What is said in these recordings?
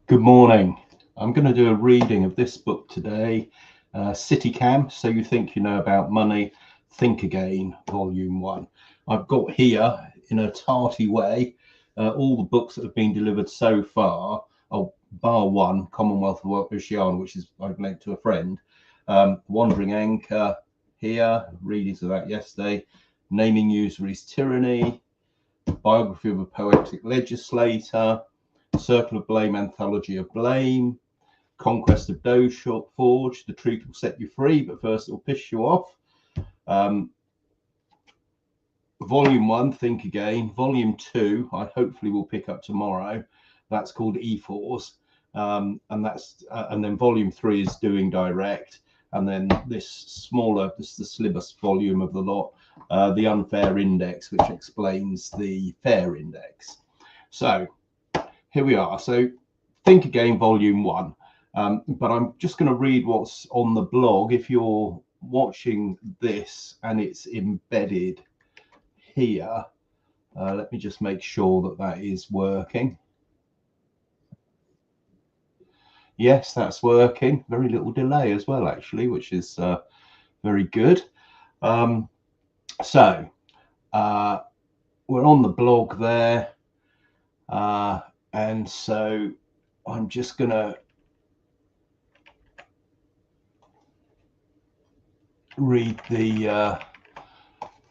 Good morning. I'm going to do a reading of this book today, CityCam, So You Think You Know About Money, Think Again, Volume 1. I've got here, in a tarty way, all the books that have been delivered so far, bar one, Commonwealth of Oceania, which is I've lent to a friend, Wandering Anchor here, readings of that yesterday, Naming Usury's Tyranny, Biography of a Poetic Legislator, Circle of Blame, Anthology of Blame, Conquest of DoughForge, The Truth Will Set You Free, but first it'll piss you off. Volume 1, Think Again. Volume 2, I hopefully will pick up tomorrow. That's called E4s. And then Volume 3 is Doing Direct. And then this is the slimmest volume of the lot, The Unfair Index, which explains the fair index. So here we are. So Think Again, Volume 1. But I'm just going to read what's on the blog. If you're watching this and it's embedded here, let me just make sure that is working. Yes, that's working. Very little delay as well, actually, which is very good. So we're on the blog there. And so I'm just going to read the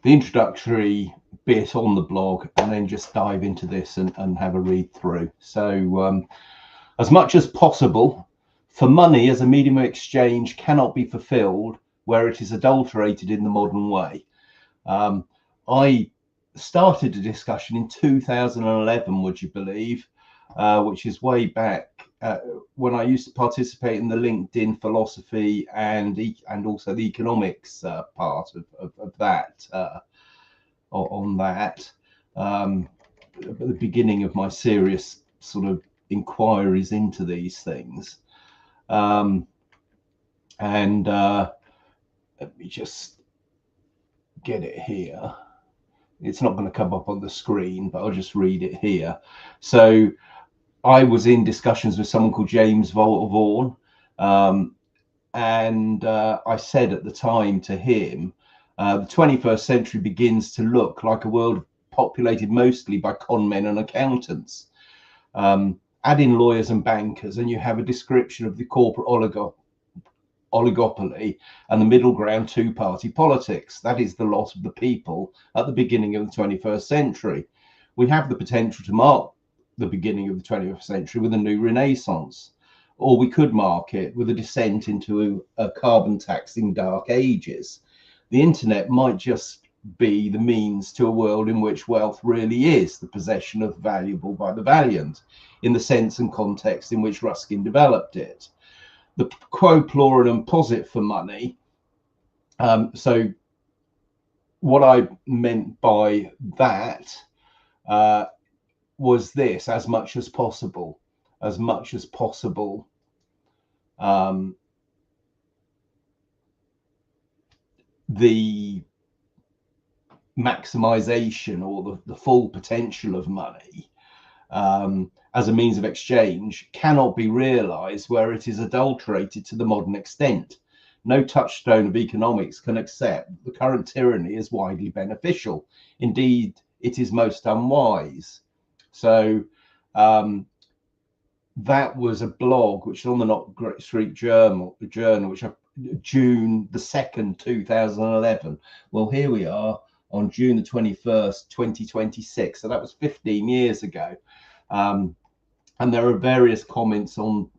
introductory bit on the blog and then just dive into this and have a read through. So as much as possible, for money as a medium of exchange cannot be fulfilled where it is adulterated in the modern way. I started a discussion in 2011, would you believe, which is way back when I used to participate in the LinkedIn philosophy and also the economics part of that, on that, at the beginning of my serious sort of inquiries into these things. And let me just get it here. It's not going to come up on the screen, but I'll just read it here. So I was in discussions with someone called James Vaughan, and I said at the time to him, the 21st century begins to look like a world populated mostly by con men and accountants. Add in lawyers and bankers, and you have a description of the corporate oligopoly and the middle ground two-party politics. That is the lot of the people at the beginning of the 21st century. We have the potential to mark the beginning of the 20th century with a new renaissance, or we could mark it with a descent into a carbon taxing dark ages. The internet might just be the means to a world in which wealth really is the possession of the valuable by the valiant, in the sense and context in which Ruskin developed it. The quo pluralum posit for money. So what I meant by that was this: as much as possible, the maximization or the full potential of money as a means of exchange cannot be realized where it is adulterated to the modern extent. No touchstone of economics can accept the current tyranny as widely beneficial. Indeed, it is most unwise. So that was a blog which is on the Not Great Street Journal, which June the 2nd, 2011. Well, here we are on June the 21st, 2026. So that was 15 years ago. And there are various comments on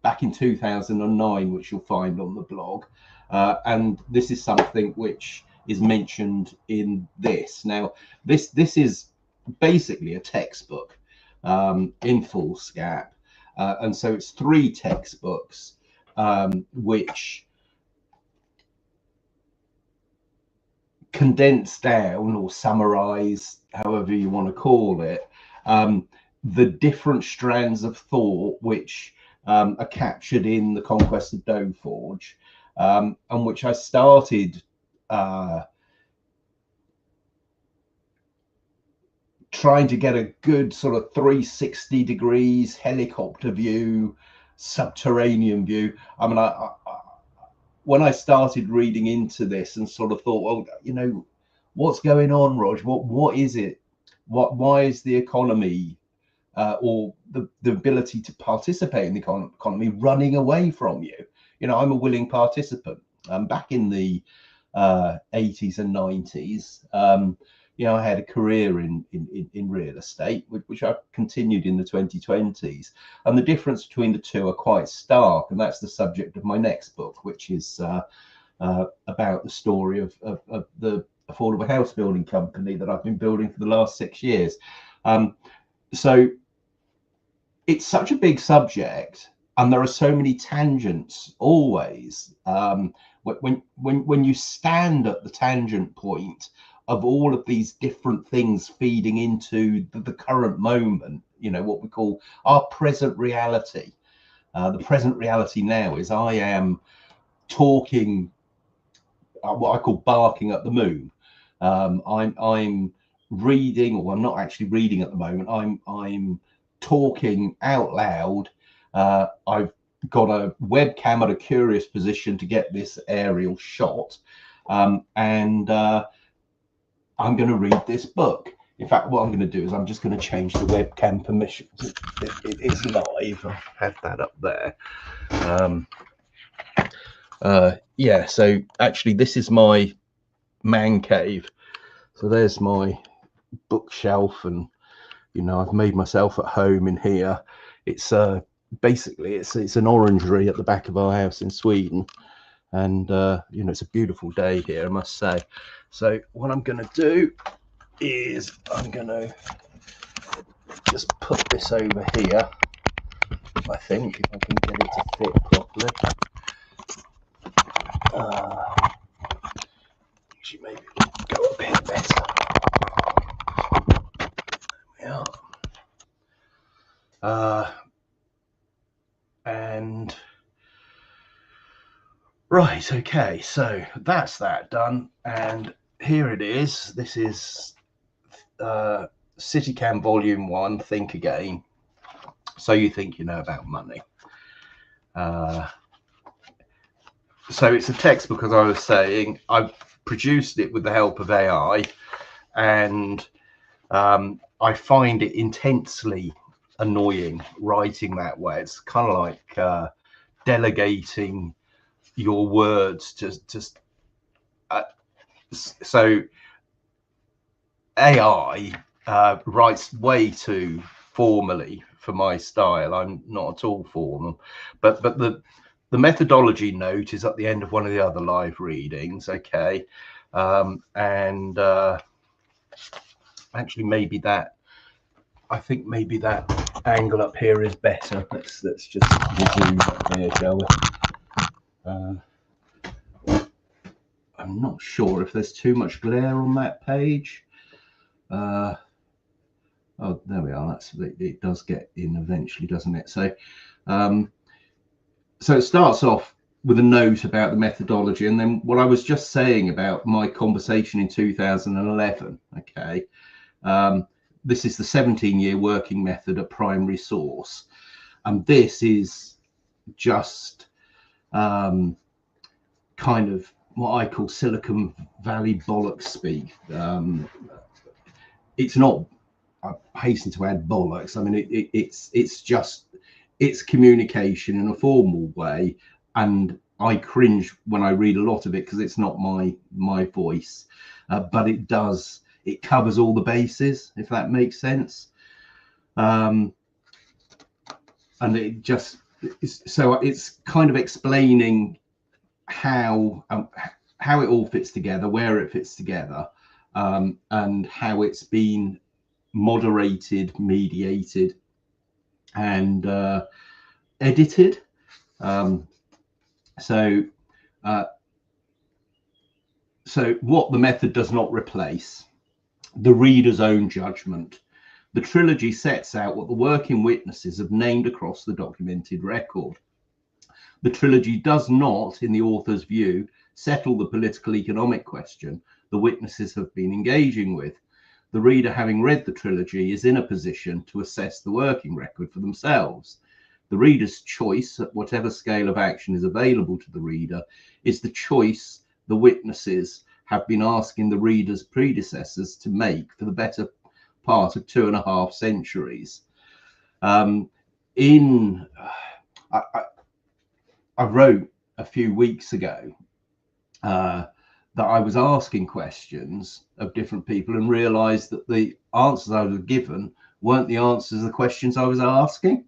back in 2009, which you'll find on the blog. And this is something which is mentioned in this. Now, this is basically a textbook in foolscap. And so it's 3 textbooks which condense down or summarize, however you want to call it, the different strands of thought which are captured in the Conquest of DoughForge, and which I started trying to get a good sort of 360 degrees helicopter view, subterranean view. I mean, when I started reading into this and sort of thought, well, you know, what's going on, Rog? What is it? Why is the economy or the ability to participate in the economy running away from you? You know, I'm a willing participant. Back in the 80s and 90s, you know, I had a career in real estate, which I continued in the 2020s. And the difference between the two are quite stark. And that's the subject of my next book, which is about the story of the affordable house building company that I've been building for the last 6 years. So it's such a big subject, and there are so many tangents always. When you stand at the tangent point of all of these different things feeding into the current moment, you know, what we call our present reality. The present reality now is I am talking what I call barking at the moon. I'm reading, or I'm not actually reading at the moment. I'm talking out loud. I've got a webcam at a curious position to get this aerial shot, and I'm going to read this book. In fact, what I'm going to do is I'm just going to change the webcam permissions. It's live. I'll have that up there. Yeah, so actually this is my man cave. So there's my bookshelf, and you know, I've made myself at home in here. It's basically it's an orangery at the back of our house in Sweden, and you know, it's a beautiful day here, I must say. So what I'm going to do is I'm going to just put this over here. I think if I can get it to fit properly. Actually, maybe we'll go a bit better. There we are. And right, okay, so that's that done, and here it is. This is CityCam Volume 1, Think Again. So you think you know about money. So it's a textbook, as I was saying. I've produced it with the help of AI, and I find it intensely annoying writing that way. It's kind of like delegating your words to so AI writes way too formally for my style. I'm not at all formal, but the methodology note is at the end of one of the other live readings. Okay, and actually maybe that, I think maybe that angle up here is better. Let's just zoom up here, shall we? I'm not sure if there's too much glare on that page. Oh, there we are. It does get in eventually, doesn't it? So so it starts off with a note about the methodology, and then what I was just saying about my conversation in 2011. Okay, this is the 17-year working method at primary source, and this is just kind of what I call Silicon Valley bollocks speak. It's not, I hasten to add, bollocks. I mean, it's just, it's communication in a formal way, and I cringe when I read a lot of it because it's not my voice, but it covers all the bases, if that makes sense. And it just, so it's kind of explaining how it all fits together, where it fits together, and how it's been moderated, mediated, and edited. So what the method does not replace: the reader's own judgment. The trilogy sets out what the working witnesses have named across the documented record. The trilogy does not, in the author's view, settle the political economic question the witnesses have been engaging with. the reader, having read the trilogy, is in a position to assess the working record for themselves. The reader's choice, at whatever scale of action is available to the reader, is the choice the witnesses have been asking the reader's predecessors to make for the better part of 2.5 centuries. I wrote a few weeks ago that I was asking questions of different people and realized that the answers I was given weren't the answers to the questions I was asking.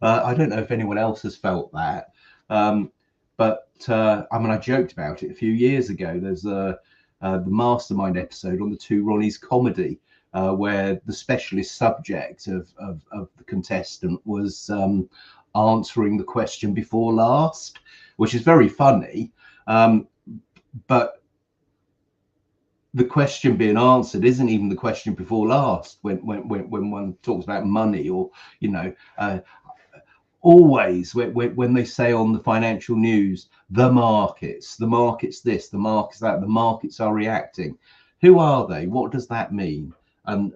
I don't know if anyone else has felt that, but I mean, I joked about it a few years ago. There's the Mastermind episode on the Two Ronnies comedy, where the specialist subject of the contestant was answering the question before last, which is very funny. But the question being answered isn't even the question before last when one talks about money, or, you know, always when they say on the financial news, the markets this, the markets that, the markets are reacting. Who are they? What does that mean? And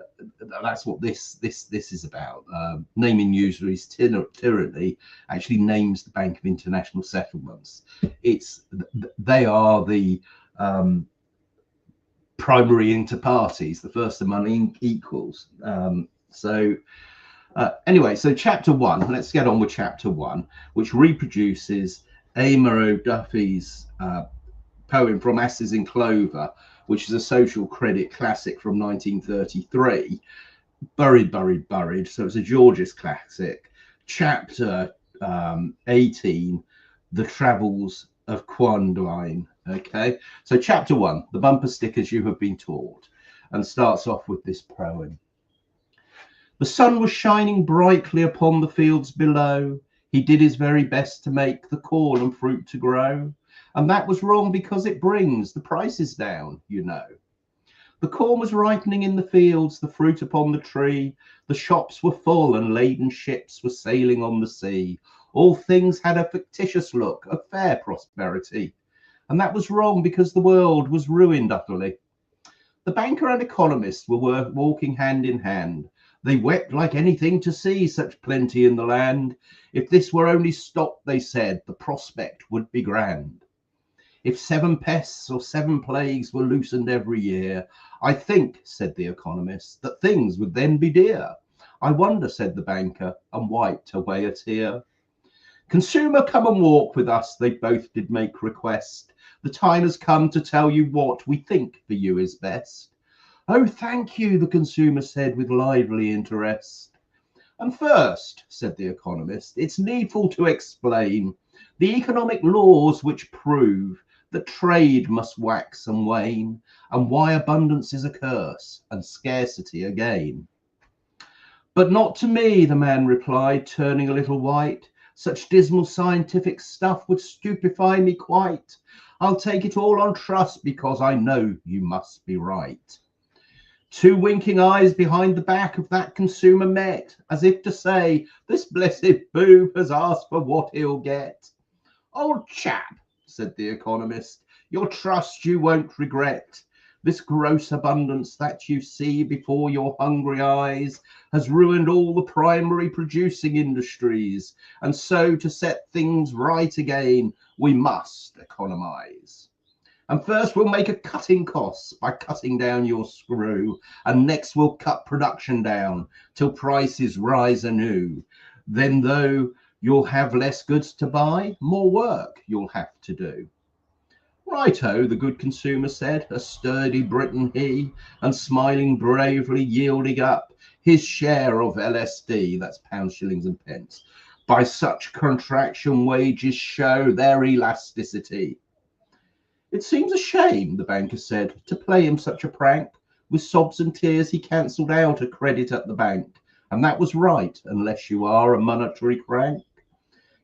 that's what this is about. Naming usury's tyranny actually names the Bank of International Settlements. They are the primary interparties, the first among equals. Anyway, so chapter 1, let's get on with chapter 1, which reproduces Amaro Duffy's poem From Asses in Clover, which is a social credit classic from 1933. Buried. So it's a Georges classic. Chapter 18, The Travels of Quandwine. Okay, so chapter 1, the bumper stickers you have been taught, and starts off with this poem. The sun was shining brightly upon the fields below. He did his very best to make the corn and fruit to grow. And that was wrong because it brings the prices down, you know. The corn was ripening in the fields, the fruit upon the tree. The shops were full and laden ships were sailing on the sea. All things had a fictitious look of fair prosperity. And that was wrong because the world was ruined utterly. The banker and economist were walking hand in hand. They wept like anything to see such plenty in the land. If this were only stopped, they said, the prospect would be grand. If 7 pests or 7 plagues were loosened every year, I think, said the economist, that things would then be dear. I wonder, said the banker, and wiped away a tear. Consumer, come and walk with us, they both did make request. The time has come to tell you what we think for you is best. Oh, thank you, the consumer said with lively interest. And first, said the economist, it's needful to explain the economic laws which prove that trade must wax and wane, and why abundance is a curse and scarcity a gain. But not to me, the man replied, turning a little white. Such dismal scientific stuff would stupefy me quite. I'll take it all on trust because I know you must be right. 2 winking eyes behind the back of that consumer met, as if to say, this blessed boob has asked for what he'll get. Old chap, said the economist, your trust you won't regret. This gross abundance that you see before your hungry eyes has ruined all the primary producing industries, and so to set things right again, we must economize. And first we'll make a cut in costs by cutting down your screw, and next we'll cut production down till prices rise anew. Then though you'll have less goods to buy, more work you'll have to do. Righto, the good consumer said, a sturdy Briton he, and smiling bravely yielding up his share of LSD, that's pounds, shillings and pence. By such contraction wages show their elasticity. It seems a shame, the banker said, to play him such a prank. With sobs and tears he cancelled out a credit at the bank, and that was right, unless you are a monetary crank.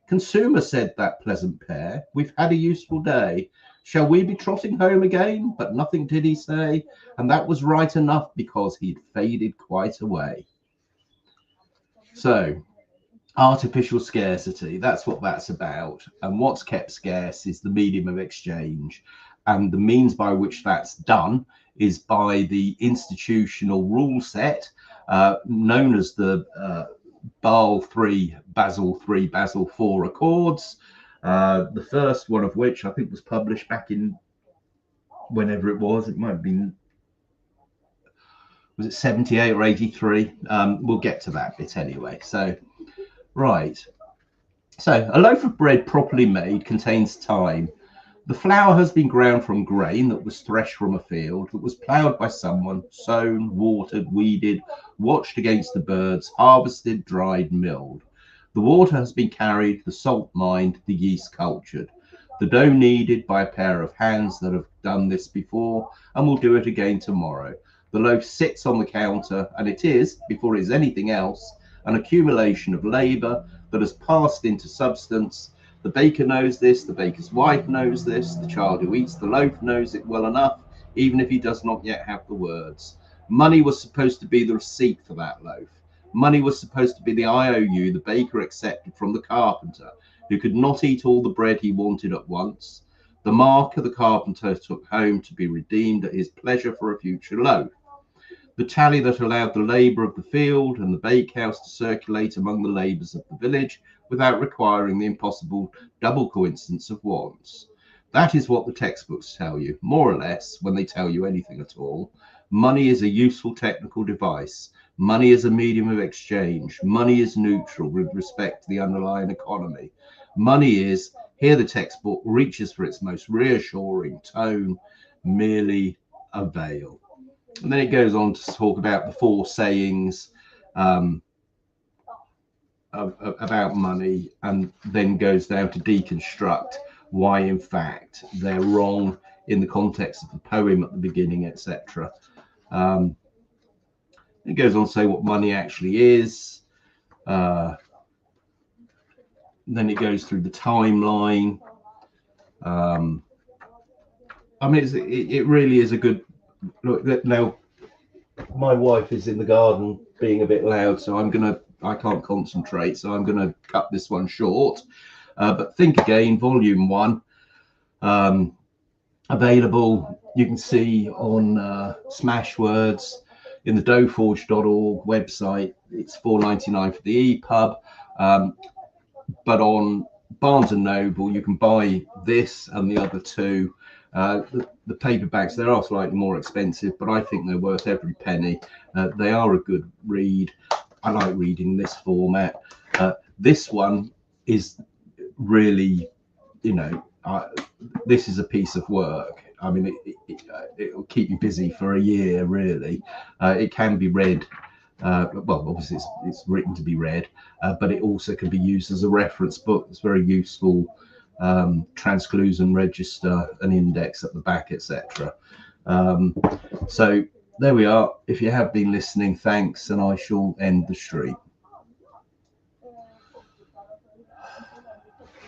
Consumer, said that pleasant pair, we've had a useful day. Shall we be trotting home again? But nothing did he say, and that was right enough because he'd faded quite away. So, artificial scarcity, that's what that's about. And what's kept scarce is the medium of exchange. and the means by which that's done is by the institutional rule set known as the Basel III, Basel IV Accords. The first one of which I think was published back in whenever it was. It might have been, was it 78 or 83? We'll get to that bit anyway. So, right. So, a loaf of bread properly made contains time. The flour has been ground from grain that was threshed from a field, that was ploughed by someone, sown, watered, weeded, watched against the birds, harvested, dried, milled. The water has been carried, the salt mined, the yeast cultured. The dough kneaded by a pair of hands that have done this before and will do it again tomorrow. The loaf sits on the counter, and it is, before it is anything else, an accumulation of labour that has passed into substance. The baker knows this, the baker's wife knows this, the child who eats the loaf knows it well enough, even if he does not yet have the words. Money was supposed to be the receipt for that loaf. Money was supposed to be the IOU the baker accepted from the carpenter, who could not eat all the bread he wanted at once. The marker the carpenter took home to be redeemed at his pleasure for a future loaf. The tally that allowed the labour of the field and the bakehouse to circulate among the labours of the village without requiring the impossible double coincidence of wants. That is what the textbooks tell you, more or less, when they tell you anything at all. Money is a useful technical device. Money is a medium of exchange. Money is neutral with respect to the underlying economy. Money is, here the textbook reaches for its most reassuring tone, merely a veil. And then it goes on to talk about the four sayings about money, and then goes down to deconstruct why, in fact, they're wrong in the context of the poem at the beginning, etc. It goes on to say what money actually is. Then it goes through the timeline. I mean, it really is a good look. Now, my wife is in the garden being a bit loud, so I can't concentrate, so I'm gonna cut this one short. But Think Again, Volume 1, available. You can see on Smashwords, in the DoughForge.org website. It's $4.99 for the EPUB, but on Barnes and Noble you can buy this and the other two. The paperbacks, they are slightly more expensive, but I think they're worth every penny. They are a good read. I like reading this format. This one is really, you know, this is a piece of work. I mean, it'll keep you busy for a year, really. It can be read. Well, obviously it's written to be read, but it also can be used as a reference book. It's very useful. Transclusion and register, an index at the back, etc. So there we are. If you have been listening, thanks, and I shall end the stream.